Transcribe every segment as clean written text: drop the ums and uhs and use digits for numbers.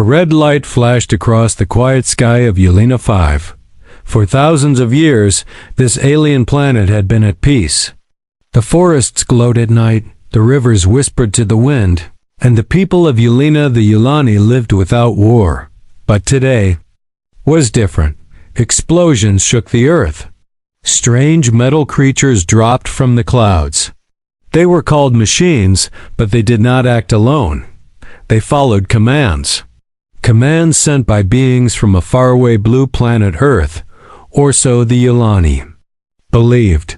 A red light flashed across the quiet sky of Yelena 5. For thousands of years, this alien planet had been at peace. The forests glowed at night, the rivers whispered to the wind, and the people of Yelena the Yulani lived without war. But today was different. Explosions shook the earth. Strange metal creatures dropped from the clouds. They were called machines, but they did not act alone. They followed commands. Commands sent by beings from a faraway blue planet Earth, or so the Yulani believed.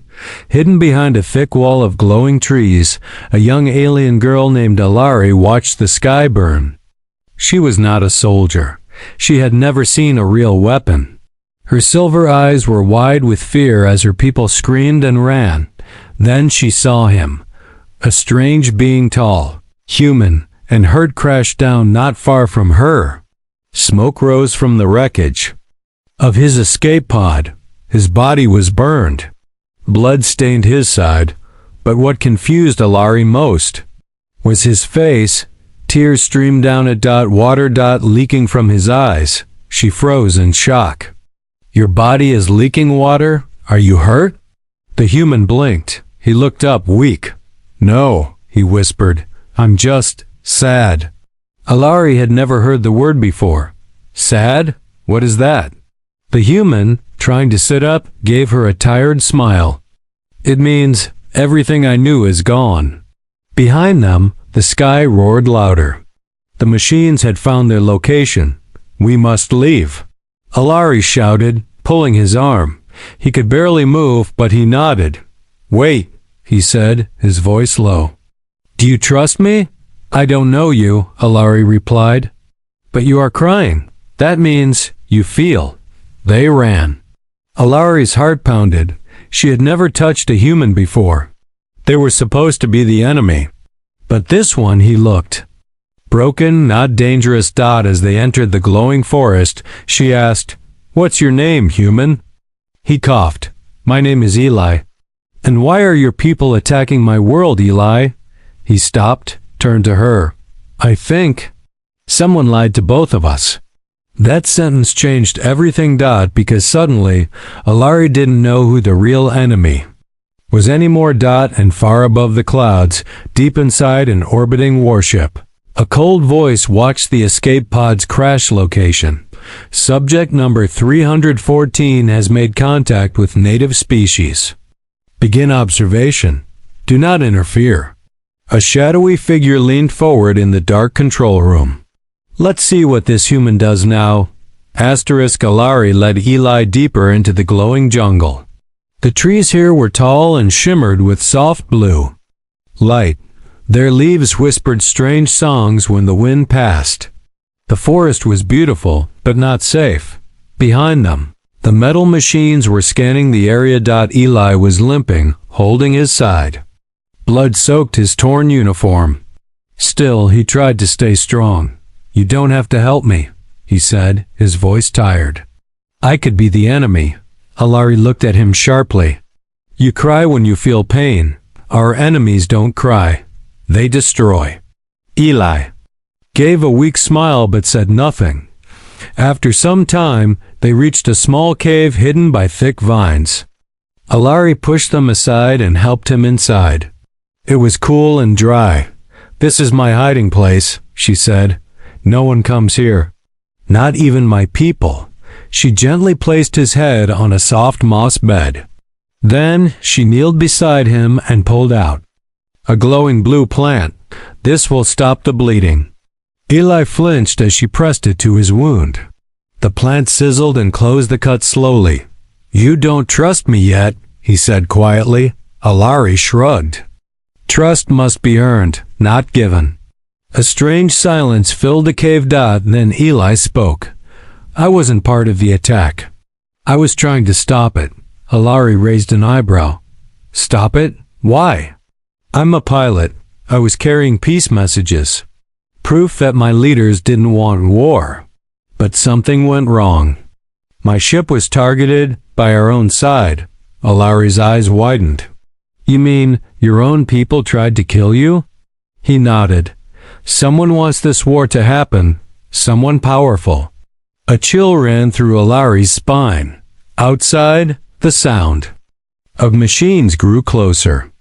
Hidden behind a thick wall of glowing trees, a young alien girl named Alari watched the sky burn. She was not a soldier. She had never seen a real weapon. Her silver eyes were wide with fear as her people screamed and ran. Then she saw him, a strange being tall, human, and Hurt crashed down not far from her. Smoke rose from the wreckage of his escape pod. His body was burned. Blood stained his side, but what confused Alari most was his face. Tears streamed down a water leaking from his eyes. She froze in shock. "Your body is leaking water? Are you hurt?" The human blinked. He looked up, weak. "No," he whispered. "I'm just sad." Alari had never heard the word before. Sad? What is that? The human, trying to sit up, gave her a tired smile. "It means everything I knew is gone." Behind them, the sky roared louder. The machines had found their location. "We must leave," Alari shouted, pulling his arm. He could barely move, but he nodded. "Wait," he said, his voice low. "Do you trust me?" "I don't know you," Alari replied. "But you are crying. That means you feel." They ran. Alari's heart pounded. She had never touched a human before. They were supposed to be the enemy. But this one, he looked broken, not dangerous. As they entered the glowing forest, she asked, "What's your name, human?" He coughed. "My name is Eli." "And why are your people attacking my world, Eli?" He stopped, turned to her. "I think someone lied to both of us." That sentence changed everything. Because suddenly, Alari didn't know who the real enemy was anymore. And far above the clouds, deep inside an orbiting warship, a cold voice watched the escape pod's crash location. "Subject number 314 has made contact with native species. Begin observation. Do not interfere." A shadowy figure leaned forward in the dark control room. "Let's see what this human does now." Alari led Eli deeper into the glowing jungle. The trees here were tall and shimmered with soft blue light. Their leaves whispered strange songs when the wind passed. The forest was beautiful, but not safe. Behind them, the metal machines were scanning the area. Eli was limping, holding his side. Blood soaked his torn uniform. Still, he tried to stay strong. "You don't have to help me," he said, his voice tired. "I could be the enemy." Alari looked at him sharply. "You cry when you feel pain. Our enemies don't cry. They destroy." Eli gave a weak smile but said nothing. After some time, they reached a small cave hidden by thick vines. Alari pushed them aside and helped him inside. It was cool and dry. "This is my hiding place," she said. "No one comes here. Not even my people." She gently placed his head on a soft moss bed. Then she kneeled beside him and pulled out a glowing blue plant. "This will stop the bleeding." Eli flinched as she pressed it to his wound. The plant sizzled and closed the cut slowly. "You don't trust me yet," he said quietly. Alari shrugged. "Trust must be earned, not given." A strange silence filled the cave. Then Eli spoke. "I wasn't part of the attack. I was trying to stop it." Alari raised an eyebrow. "Stop it? Why?" "I'm a pilot. I was carrying peace messages. Proof that my leaders didn't want war. But something went wrong. My ship was targeted by our own side." Alari's eyes widened. "You mean your own people tried to kill you?" He nodded. "Someone wants this war to happen, someone powerful. A chill ran through Alari's spine. Outside, the sound of machines grew closer.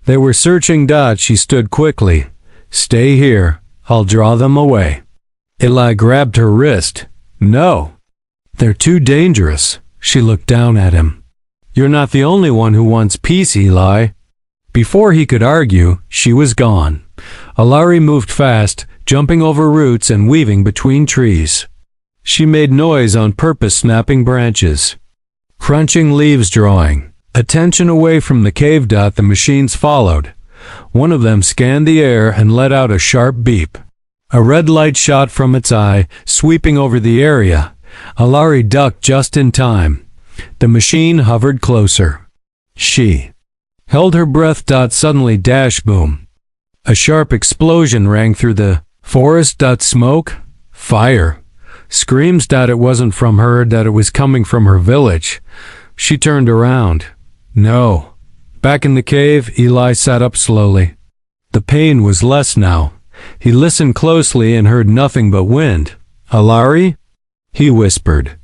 They were searching. She stood quickly. Stay here, I'll draw them away. Eli grabbed her wrist. No. They're too dangerous. She looked down at him. You're not the only one who wants peace, Eli. Before he could argue, she was gone. Alari moved fast, jumping over roots and weaving between trees. She made noise on purpose, snapping branches, crunching leaves, drawing attention away from the cave. The machines followed. One of them scanned the air and let out a sharp beep. A red light shot from its eye, sweeping over the area. Alari ducked just in time. The machine hovered closer. She held her breath. Suddenly, boom. A sharp explosion rang through the forest. Smoke, fire, screams. It wasn't from her. It was coming from her village. She turned around. No. Back in the cave, Eli sat up slowly. The pain was less now. He listened closely and heard nothing but wind. Alari? He whispered.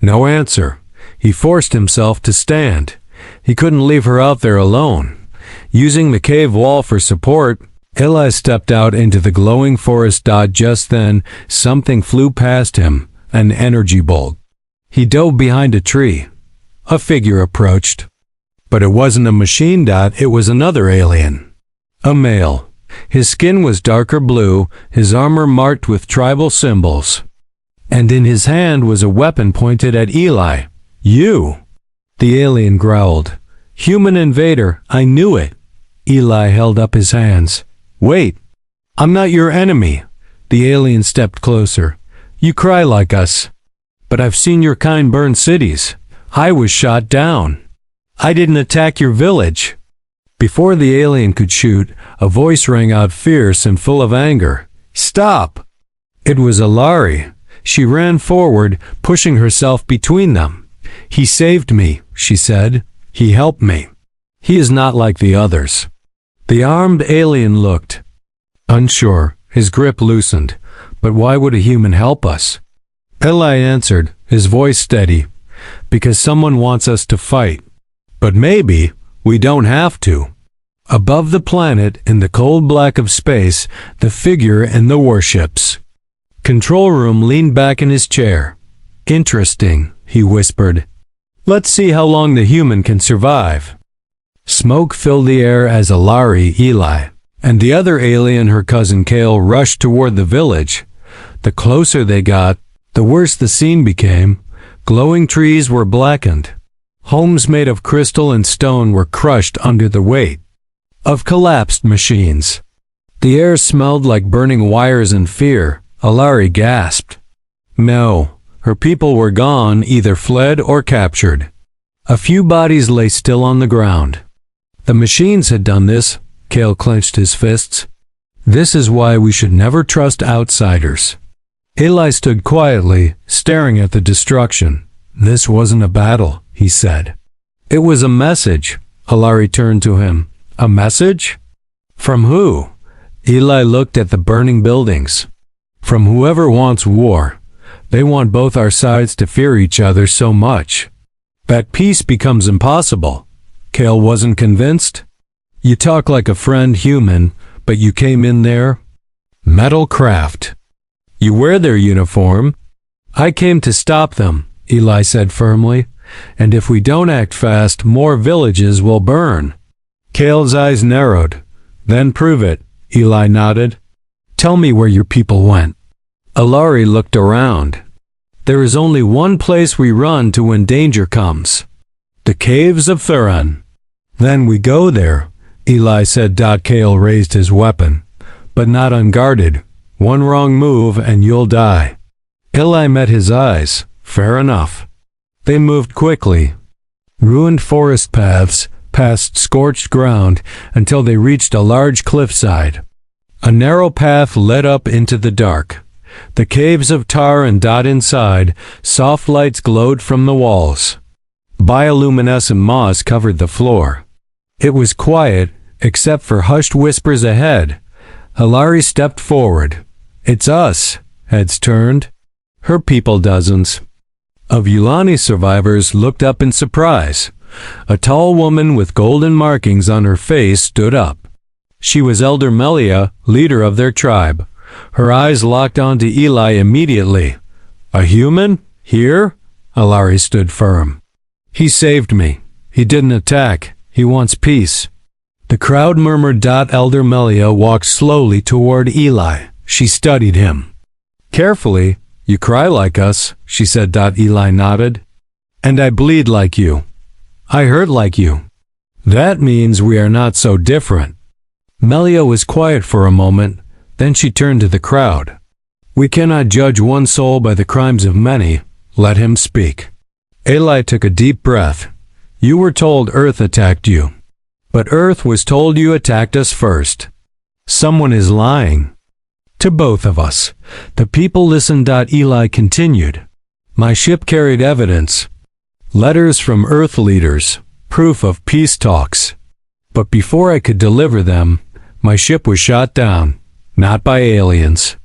No answer. He forced himself to stand. He couldn't leave her out there alone. Using the cave wall for support, Eli stepped out into the glowing forest. Just then, something flew past him, an energy bolt. He dove behind a tree. A figure approached. But it wasn't a machine. It was another alien. A male. His skin was darker blue, his armor marked with tribal symbols. And in his hand was a weapon pointed at Eli. You! The alien growled. Human invader, I knew it. Eli held up his hands. Wait! I'm not your enemy. The alien stepped closer. You cry like us. But I've seen your kind burn cities. I was shot down. I didn't attack your village. Before the alien could shoot, a voice rang out, fierce and full of anger. Stop! It was Alari. She ran forward, pushing herself between them. He saved me, she said. He helped me. He is not like the others. The armed alien looked unsure. His grip loosened. But why would a human help us? Eli answered, his voice steady. Because someone wants us to fight. But maybe we don't have to. Above the planet, in the cold black of space, the figure in the warships. Control room leaned back in his chair. Interesting, he whispered. Let's see how long the human can survive. Smoke filled the air as Alari, Eli, and the other alien, her cousin Kale, rushed toward the village. The closer they got, the worse the scene became. Glowing trees were blackened. Homes made of crystal and stone were crushed under the weight of collapsed machines. The air smelled like burning wires and fear. Alari gasped. No, her people were gone, either fled or captured. A few bodies lay still on the ground. The machines had done this. Kale clenched his fists. This is why we should never trust outsiders. Eli stood quietly, staring at the destruction. This wasn't a battle, he said. It was a message. Alari turned to him. A message? From who? Eli looked at the burning buildings. From whoever wants war. They want both our sides to fear each other so much that peace becomes impossible. Kale wasn't convinced. You talk like a friend, human, but you came in there. Metal craft. You wear their uniform. I came to stop them, Eli said firmly. And if we don't act fast, more villages will burn. Kale's eyes narrowed. Then prove it, Eli nodded. Tell me where your people went. Alari looked around. There is only one place we run to when danger comes. The caves of Thuran. Then we go there, Eli said. Kale raised his weapon. But not unguarded. One wrong move and you'll die. Eli met his eyes. Fair enough. They moved quickly. Ruined forest paths, past scorched ground, until they reached a large cliffside. A narrow path led up into the dark. The caves of tar and inside, soft lights glowed from the walls. Bioluminescent moss covered the floor. It was quiet, except for hushed whispers ahead. Alari stepped forward. It's us. heads turned. Her people dozens of Yulani survivors looked up in surprise. A tall woman with golden markings on her face stood up. She was Elder Melia, leader of their tribe. Her eyes locked onto Eli immediately. A human? Here? Alari stood firm. He saved me. He didn't attack. He wants peace. The crowd murmured. Elder Melia walked slowly toward Eli. She studied him. Carefully. You cry like us, she said. Eli nodded. And I bleed like you. I hurt like you. That means we are not so different. Melia was quiet for a moment, then she turned to the crowd. We cannot judge one soul by the crimes of many. Let him speak. Eli took a deep breath. You were told Earth attacked you. But Earth was told you attacked us first. Someone is lying. To both of us. The people listened. Eli continued. My ship carried evidence. Letters from Earth leaders. Proof of peace talks. But before I could deliver them, my ship was shot down. Not by aliens.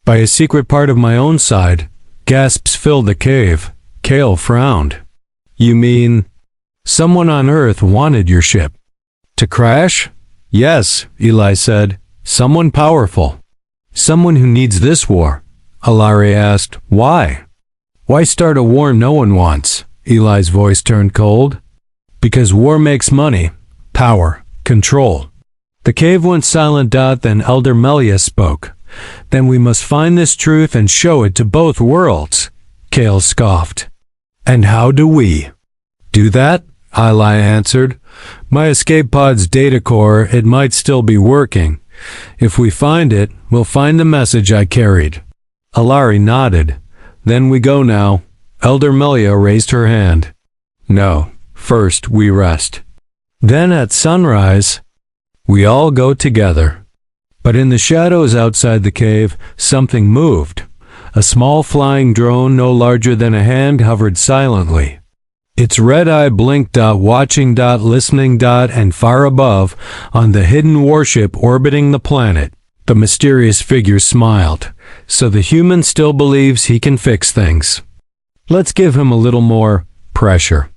By a secret part of my own side. Gasps filled the cave. Kale frowned. You mean, someone on Earth wanted your ship to crash? Yes, Eli said. Someone powerful. Someone who needs this war. Alari asked, why? Why start a war no one wants? Eli's voice turned cold. Because war makes money, power, control. The cave went silent. Then Elder Melia spoke. Then we must find this truth and show it to both worlds. Kale scoffed. And how do we do that? Eli answered. My escape pod's data core, it might still be working. If we find it, we'll find the message I carried. Alari nodded. Then we go now. Elder Melia raised her hand. No, first we rest. Then at sunrise, we all go together. But in the shadows outside the cave, something moved. A small flying drone no larger than a hand hovered silently. Its red eye blinked. Watching. Listening. And far above, on the hidden warship orbiting the planet, the mysterious figure smiled. So the human still believes he can fix things. Let's give him a little more pressure.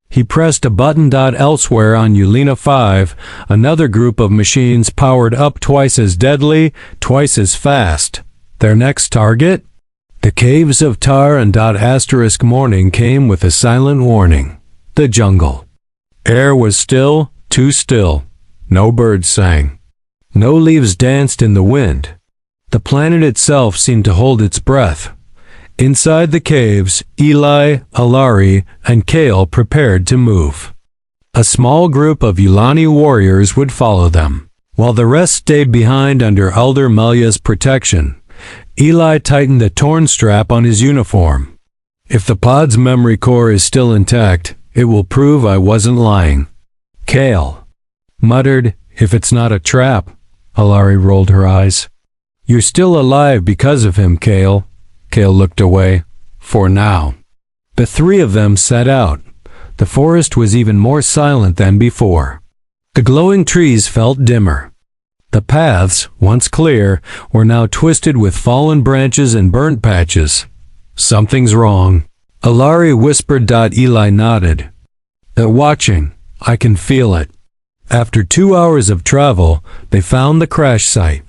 He pressed a button. Elsewhere on Yulina 5, another group of machines powered up twice as deadly, twice as fast. Their next target? The caves of Tar and Morning came with a silent warning. The jungle. Air was still, too still. No birds sang. No leaves danced in the wind. The planet itself seemed to hold its breath. Inside the caves, Eli, Alari, and Kale prepared to move. A small group of Yulani warriors would follow them, while the rest stayed behind under Elder Melia's protection. Eli tightened the torn strap on his uniform. If the pod's memory core is still intact, it will prove I wasn't lying. Kale muttered, if it's not a trap. Alari rolled her eyes. You're still alive because of him, Kale. Kale looked away. For now. The three of them set out. The forest was even more silent than before. The glowing trees felt dimmer. The paths, once clear, were now twisted with fallen branches and burnt patches. Something's wrong. Alari whispered. Eli nodded. They're watching. I can feel it. After 2 hours of travel, they found the crash site.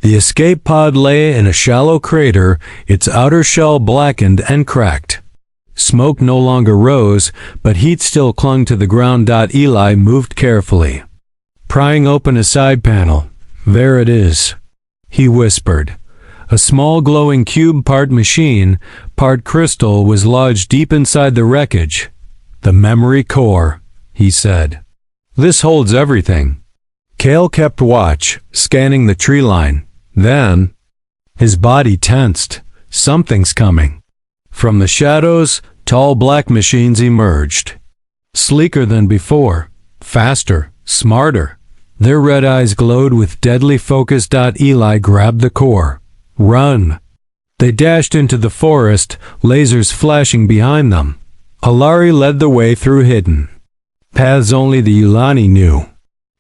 The escape pod lay in a shallow crater, its outer shell blackened and cracked. Smoke no longer rose, but heat still clung to the ground. Eli moved carefully. Prying open a side panel. There it is, he whispered. A small glowing cube, part machine, part crystal, was lodged deep inside the wreckage. The memory core, he said. This holds everything. Kale kept watch, scanning the tree line. Then, his body tensed. Something's coming. From the shadows, tall black machines emerged. Sleeker than before, faster, smarter. Their red eyes glowed with deadly focus. Eli grabbed the core. Run! They dashed into the forest, lasers flashing behind them. Alari led the way through hidden paths only the Yulani knew.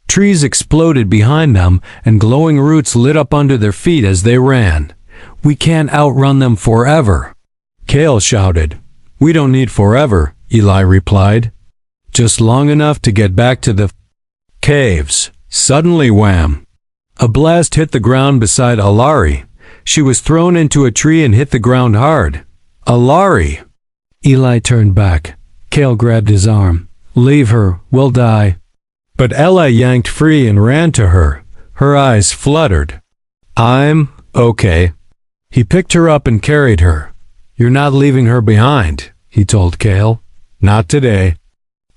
Trees exploded behind them, and glowing roots lit up under their feet as they ran. We can't outrun them forever. Kale shouted. We don't need forever, Eli replied. Just long enough to get back to the caves. Suddenly, wham! A blast hit the ground beside Alari. She was thrown into a tree and hit the ground hard. Alari! Eli turned back. Kale grabbed his arm. Leave her, we'll die. But Ella yanked free and ran to her. Her eyes fluttered. I'm okay. He picked her up and carried her. You're not leaving her behind, he told Kale. Not today.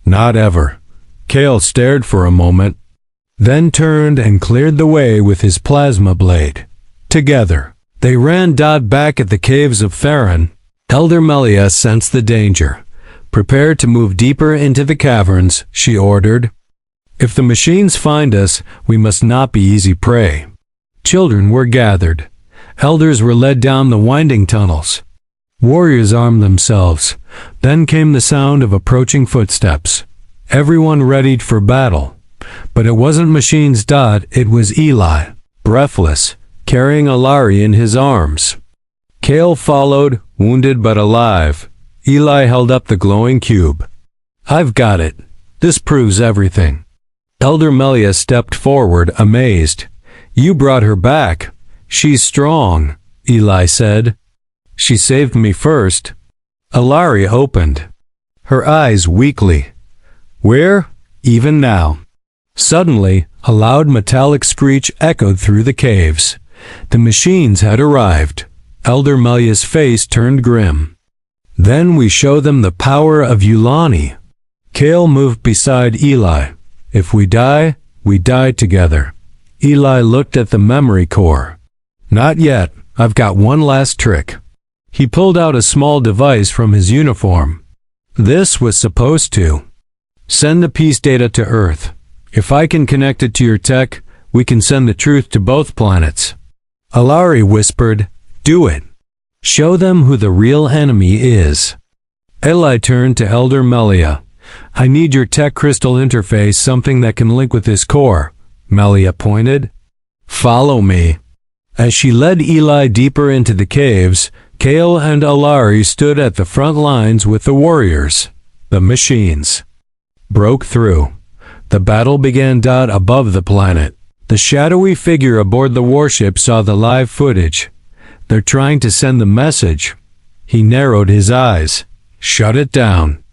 Not ever. Kale stared for a moment, then turned and cleared the way with his plasma blade. Together, they ran back at the caves of Farron. Elder Melia sensed the danger. Prepare to move deeper into the caverns, she ordered. If the machines find us, we must not be easy prey. Children were gathered. Elders were led down the winding tunnels. Warriors armed themselves. Then came the sound of approaching footsteps. Everyone readied for battle. But it wasn't machines. It was Eli, breathless, carrying Alari in his arms. Kale followed, wounded but alive. Eli held up the glowing cube. I've got it. This proves everything. Elder Melia stepped forward, amazed. You brought her back. She's strong, Eli said. She saved me first. Alari opened, her eyes weakly. Where? Even now. Suddenly, a loud metallic screech echoed through the caves. The machines had arrived. Elder Melia's face turned grim. Then we show them the power of Yulani. Kale moved beside Eli. If we die, we die together. Eli looked at the memory core. Not yet. I've got one last trick. He pulled out a small device from his uniform. This was supposed to send the peace data to Earth. If I can connect it to your tech, we can send the truth to both planets. Alari whispered, Do it. Show them who the real enemy is. Eli turned to Elder Melia. I need your tech crystal interface, something that can link with this core. Melia pointed. Follow me. As she led Eli deeper into the caves, Kale and Alari stood at the front lines with the warriors. The machines broke through. The battle began. Above the planet. The shadowy figure aboard the warship saw the live footage. They're trying to send the message. He narrowed his eyes. Shut it down.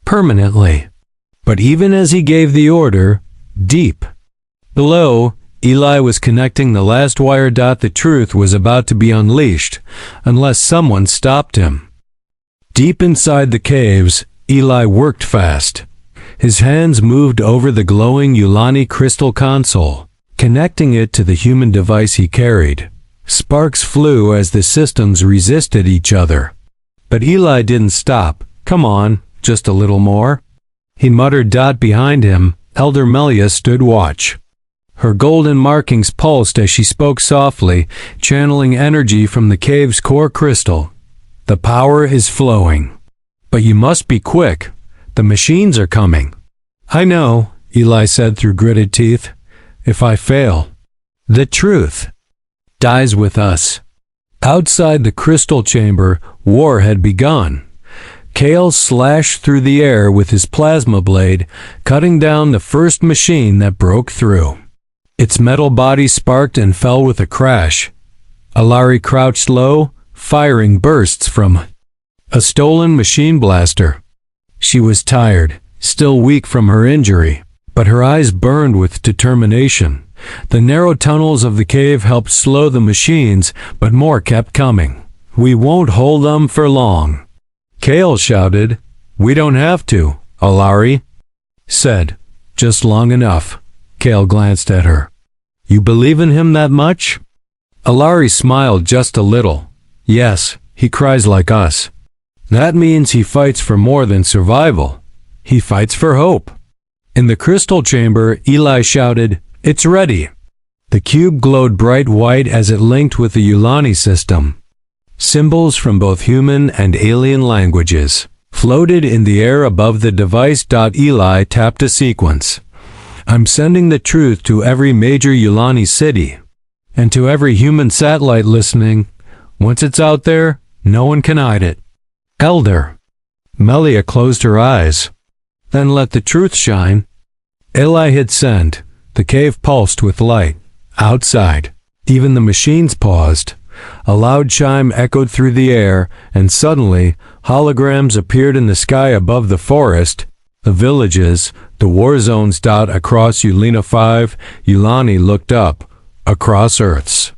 Permanently. But even as he gave the order, deep below, Eli was connecting the last wire. The truth was about to be unleashed, unless someone stopped him. Deep inside the caves, Eli worked fast. His hands moved over the glowing Yulani crystal console, connecting it to the human device he carried. Sparks flew as the systems resisted each other. But Eli didn't stop. Come on, just a little more. He muttered. Behind him, Elder Melia stood watch. Her golden markings pulsed as she spoke softly, channeling energy from the cave's core crystal. The power is flowing. But you must be quick. The machines are coming. I know, Eli said through gritted teeth. If I fail, the truth dies with us. Outside the crystal chamber, war had begun. Kale slashed through the air with his plasma blade, cutting down the first machine that broke through. Its metal body sparked and fell with a crash. Alari crouched low, firing bursts from a stolen machine blaster. She was tired, still weak from her injury, but her eyes burned with determination. The narrow tunnels of the cave helped slow the machines, but more kept coming. We won't hold them for long. Kale shouted. We don't have to, Alari said. Just long enough. Kale glanced at her. You believe in him that much? Alari smiled just a little. Yes, he cries like us. That means he fights for more than survival. He fights for hope. In the crystal chamber, Eli shouted, It's ready. The cube glowed bright white as it linked with the Yulani system. Symbols from both human and alien languages floated in the air above the device. Eli tapped a sequence. I'm sending the truth to every major Yulani city, and to every human satellite listening. Once it's out there, no one can hide it. Elder. Melia closed her eyes. Then let the truth shine. Eli hit send. The cave pulsed with light. Outside, even the machines paused. A loud chime echoed through the air, and suddenly, holograms appeared in the sky above the forest, the villages, the war zones. Across Ulina 5, Yulani looked up, across Earth's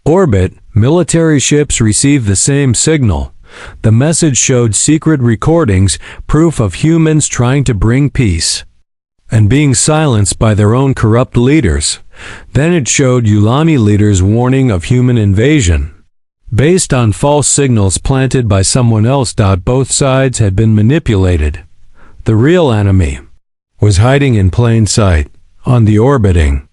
orbit. Military ships received the same signal. The message showed secret recordings, proof of humans trying to bring peace, and being silenced by their own corrupt leaders. Then it showed Yulani leaders warning of human invasion, based on false signals planted by someone else. Both sides had been manipulated. The real enemy was hiding in plain sight, on the orbiting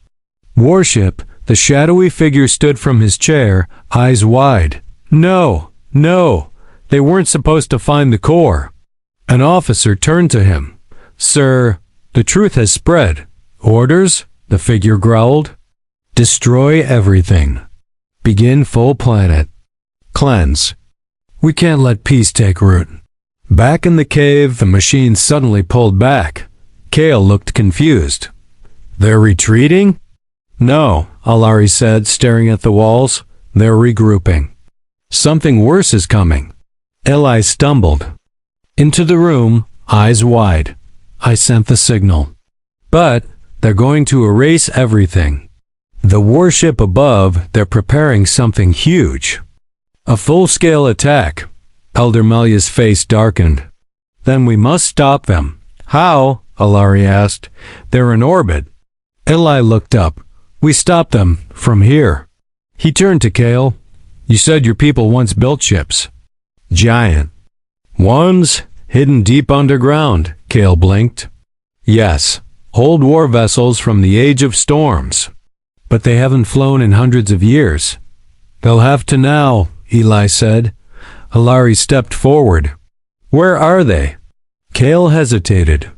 warship. The shadowy figure stood from his chair, eyes wide. No, no, they weren't supposed to find the core. An officer turned to him. Sir, the truth has spread. Orders? The figure growled. Destroy everything. Begin full planet cleanse. We can't let peace take root. Back in the cave, the machine suddenly pulled back. Kale looked confused. They're retreating? No, Alari said, staring at the walls. They're regrouping. Something worse is coming. Eli stumbled into the room, eyes wide. I sent the signal. But they're going to erase everything. The warship above, they're preparing something huge. A full-scale attack. Elder Melia's face darkened. Then we must stop them. How? Alari asked. They're in orbit. Eli looked up. We stop them from here. He turned to Kale. You said your people once built ships. Giant ones, hidden deep underground, Kale blinked. Yes, old war vessels from the Age of Storms. But they haven't flown in hundreds of years. They'll have to now, Eli said. Alari stepped forward. Where are they? Kale hesitated,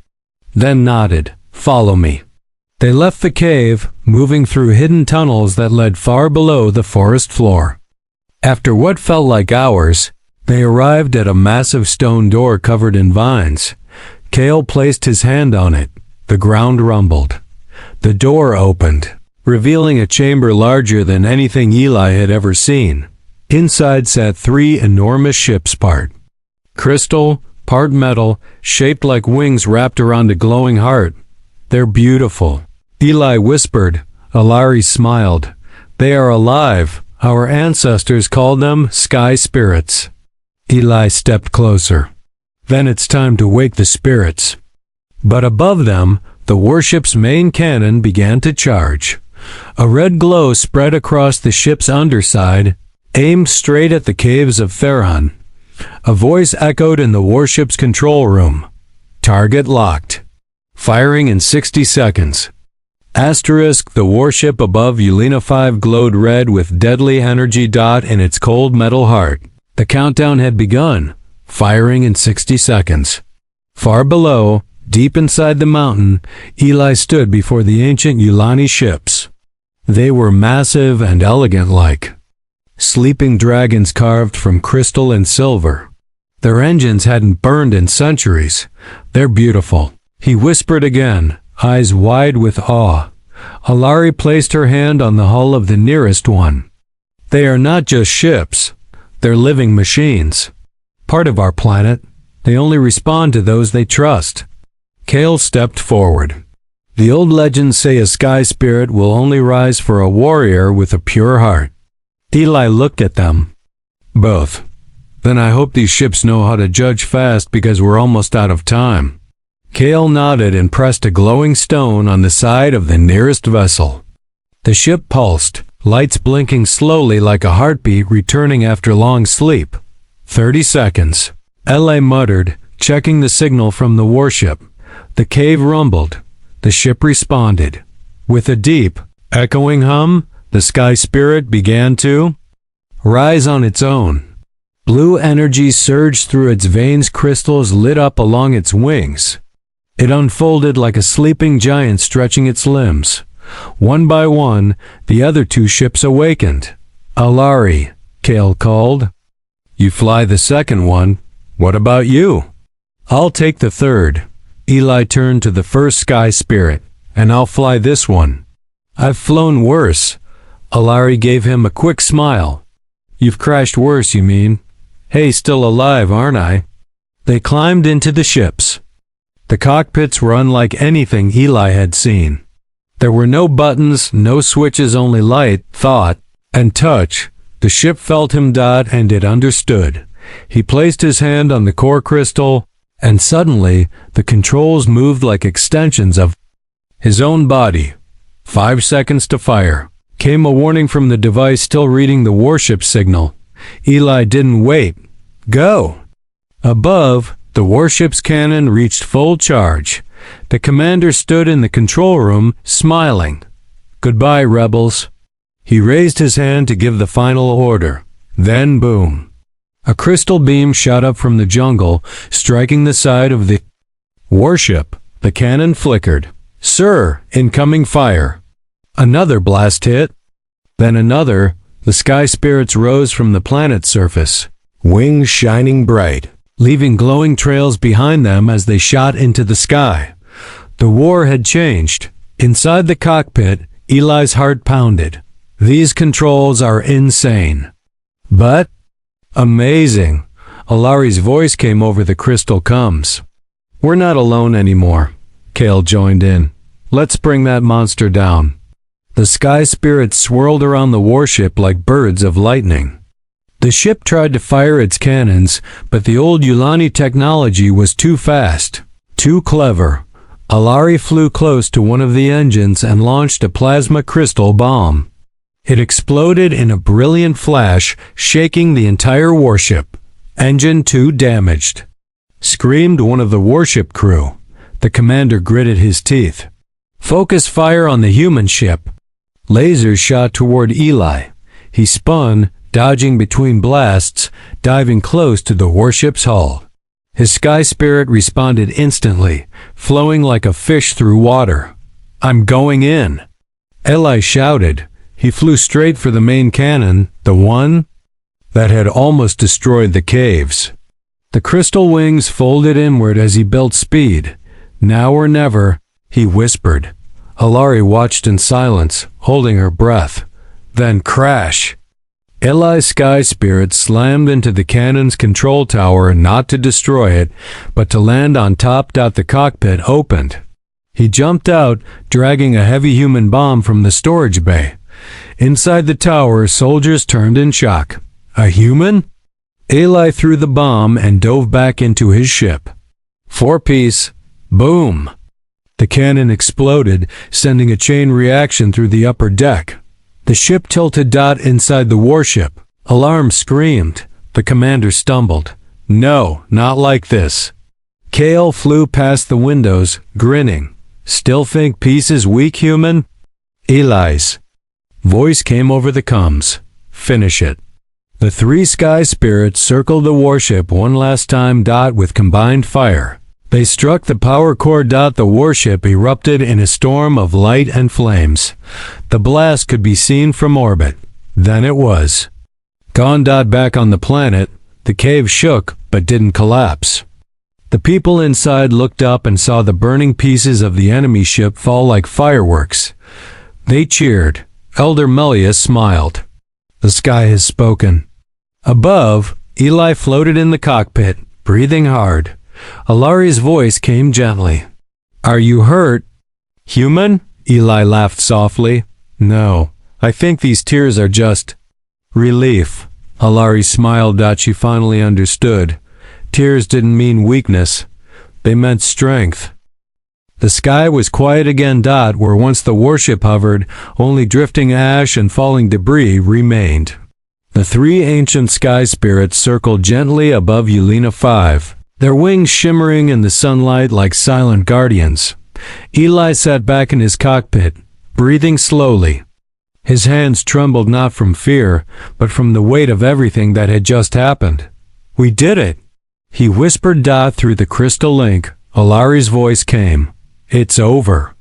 then nodded. Follow me. They left the cave, moving through hidden tunnels that led far below the forest floor. After what felt like hours, they arrived at a massive stone door covered in vines. Kale placed his hand on it. The ground rumbled. The door opened, revealing a chamber larger than anything Eli had ever seen. Inside sat 3 enormous ships, part crystal, part metal, shaped like wings wrapped around a glowing heart. They're beautiful, Eli whispered. Alari smiled. They are alive. Our ancestors called them sky spirits. Eli stepped closer. Then it's time to wake the spirits. But above them, the warship's main cannon began to charge. A red glow spread across the ship's underside, aimed straight at the caves of Theron. A voice echoed in the warship's control room. Target locked. Firing in 60 seconds. Asterisk, the warship above Ulina 5 glowed red with deadly energy. In its cold metal heart. The countdown had begun. Firing in 60 seconds. Far below, deep inside the mountain, Eli stood before the ancient Yulani ships. They were massive and elegant-like sleeping dragons carved from crystal and silver. Their engines hadn't burned in centuries. They're beautiful. He whispered again, eyes wide with awe. Alari placed her hand on the hull of the nearest one. They are not just ships. They're living machines. Part of our planet. They only respond to those they trust. Kale stepped forward. The old legends say a sky spirit will only rise for a warrior with a pure heart. Eli looked at them. Both. Then I hope these ships know how to judge fast because we're almost out of time. Kale nodded and pressed a glowing stone on the side of the nearest vessel. The ship pulsed, lights blinking slowly like a heartbeat returning after long sleep. 30 seconds. L.A. muttered, checking the signal from the warship. The cave rumbled. The ship responded. With a deep, echoing hum, the sky spirit began to rise on its own. Blue energy surged through its veins, crystals lit up along its wings. It unfolded like a sleeping giant stretching its limbs. One by one, the other 2 ships awakened. Alari, Kale called. You fly the second one. What about you? I'll take the third. Eli turned to the first sky spirit. And I'll fly this one. I've flown worse. Alari gave him a quick smile. You've crashed worse, you mean? Hey, still alive, aren't I? They climbed into the ships. The cockpits were unlike anything Eli had seen. There were no buttons, no switches, only light, thought, and touch. The ship felt him, and it understood. He placed his hand on the core crystal, and suddenly the controls moved like extensions of his own body. 5 seconds to fire. Came a warning from the device still reading the warship signal. Eli didn't wait. Go! Above, the warship's cannon reached full charge. The commander stood in the control room, smiling. Goodbye, rebels. He raised his hand to give the final order. Then boom. A crystal beam shot up from the jungle, striking the side of the warship. The cannon flickered. Sir, incoming fire. Another blast hit. Then another. The sky spirits rose from the planet's surface, wings shining bright, leaving glowing trails behind them as they shot into the sky. The war had changed. Inside the cockpit, Eli's heart pounded. These controls are insane. But amazing. Alari's voice came over the crystal comms. We're not alone anymore. Kale joined in. Let's bring that monster down. The sky spirits swirled around the warship like birds of lightning. The ship tried to fire its cannons, but the old Yulani technology was too fast, too clever. Alari flew close to one of the engines and launched a plasma crystal bomb. It exploded in a brilliant flash, shaking the entire warship. Engine 2 damaged. Screamed one of the warship crew. The commander gritted his teeth. Focus fire on the human ship. Lasers shot toward Eli. He spun, dodging between blasts, diving close to the warship's hull. His sky spirit responded instantly, flowing like a fish through water. I'm going in. Eli shouted. He flew straight for the main cannon, the one that had almost destroyed the caves. The crystal wings folded inward as he built speed. Now or never, he whispered. Alari watched in silence, holding her breath. Then crash. Eli's sky spirit slammed into the cannon's control tower, not to destroy it, but to land on top. The cockpit opened. He jumped out, dragging a heavy human bomb from the storage bay. Inside the tower, soldiers turned in shock. A human? Eli threw the bomb and dove back into his ship. 4-piece. Boom. The cannon exploded, sending a chain reaction through the upper deck. The ship tilted. Inside the warship. Alarm screamed. The commander stumbled. No, not like this. Kale flew past the windows, grinning. Still think peace is weak, human? Eli's voice came over the comms. Finish it. The 3 sky spirits circled the warship one last time. With combined fire. They struck the power core. The warship erupted in a storm of light and flames. The blast could be seen from orbit. Then it was gone. Back on the planet, the cave shook but didn't collapse. The people inside looked up and saw the burning pieces of the enemy ship fall like fireworks. They cheered. Elder Melius smiled. The sky has spoken. Above, Eli floated in the cockpit, breathing hard. Alari's voice came gently. Are you hurt? Human? Eli laughed softly. No, I think these tears are just relief. Alari smiled. She finally understood. Tears didn't mean weakness. They meant strength. The sky was quiet again. Where once the warship hovered, only drifting ash and falling debris remained. The 3 ancient sky spirits circled gently above Yulina 5. Their wings shimmering in the sunlight like silent guardians. Eli sat back in his cockpit, breathing slowly. His hands trembled not from fear, but from the weight of everything that had just happened. We did it, he whispered. Through the crystal link, Alari's voice came. It's over.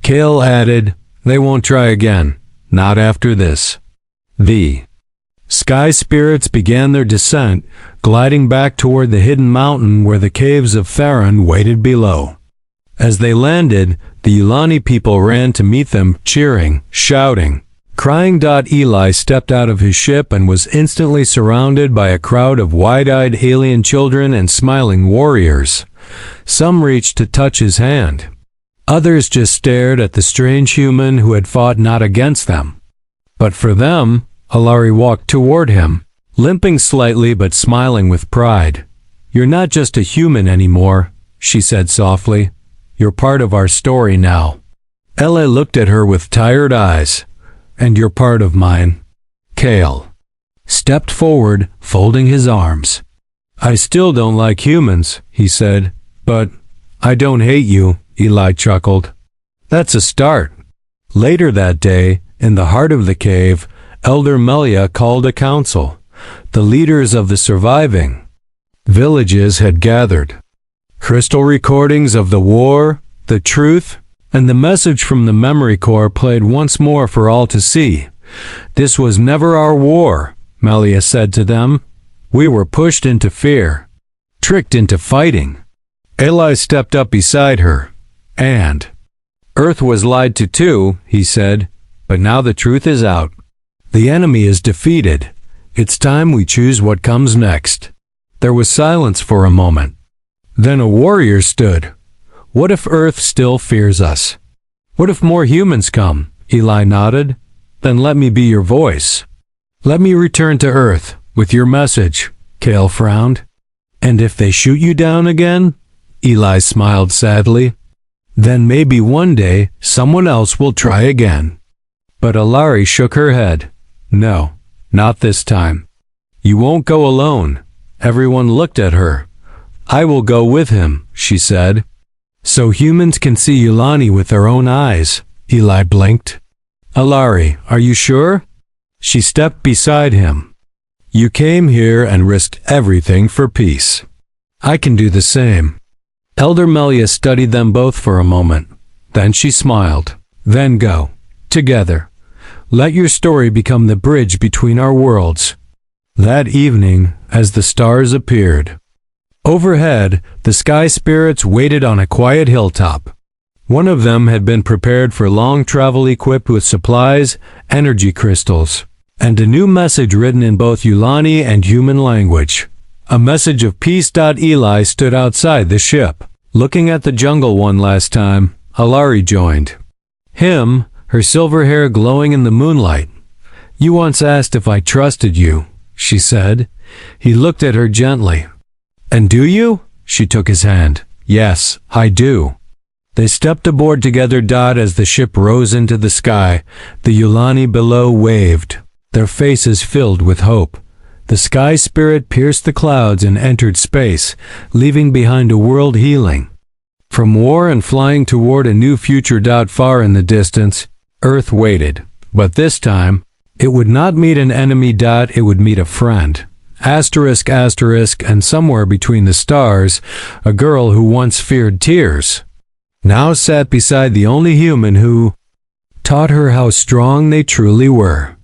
Kale added, they won't try again. Not after this. The Sky spirits began their descent, gliding back toward the hidden mountain where the caves of Theron waited below. As they landed, the Yulani people ran to meet them, cheering, shouting, crying. Eli stepped out of his ship and was instantly surrounded by a crowd of wide-eyed alien children and smiling warriors. Some reached to touch his hand. Others just stared at the strange human who had fought not against them. But for them, Alari walked toward him, limping slightly but smiling with pride. "You're not just a human anymore," she said softly. "You're part of our story now." Ella looked at her with tired eyes. "And you're part of mine." Kale stepped forward, folding his arms. "I still don't like humans," he said. "But I don't hate you," Eli chuckled. "That's a start." Later that day, in the heart of the cave, Elder Melia called a council. The leaders of the surviving villages had gathered. Crystal recordings of the war, the truth, and the message from the memory core played once more for all to see. "This was never our war," Melia said to them. "We were pushed into fear, tricked into fighting." Eli stepped up beside her. "And Earth was lied to too," he said, "but now the truth is out. The enemy is defeated. It's time we choose what comes next." There was silence for a moment. Then a warrior stood. "What if Earth still fears us? What if more humans come?" Eli nodded. "Then let me be your voice. Let me return to Earth with your message." Kale frowned. "And if they shoot you down again?" Eli smiled sadly. "Then maybe one day someone else will try again." But Alari shook her head. "No, not this time. You won't go alone." Everyone looked at her. "I will go with him," she said. "So humans can see Yulani with their own eyes." Eli blinked. "Alari, are you sure?" She stepped beside him. "You came here and risked everything for peace. I can do the same." Elder Melia studied them both for a moment. Then she smiled. "Then go. Together. Let your story become the bridge between our worlds." That evening, as the stars appeared, overhead, the sky spirits waited on a quiet hilltop. One of them had been prepared for long travel equipped with supplies, energy crystals, and a new message written in both Yulani and human language. A message of peace. Eli stood outside the ship. Looking at the jungle one last time, Alari joined him, her silver hair glowing in the moonlight. "You once asked if I trusted you," she said. He looked at her gently. "And do you?" She took his hand. "Yes, I do." They stepped aboard together. As the ship rose into the sky, the Yulani below waved, their faces filled with hope. The sky spirit pierced the clouds and entered space, leaving behind a world healing from war and flying toward a new future. Far in the distance, Earth waited, but this time, it would not meet an enemy. It would meet a friend. Asterisk, asterisk, and somewhere between the stars, a girl who once feared tears now sat beside the only human who taught her how strong they truly were.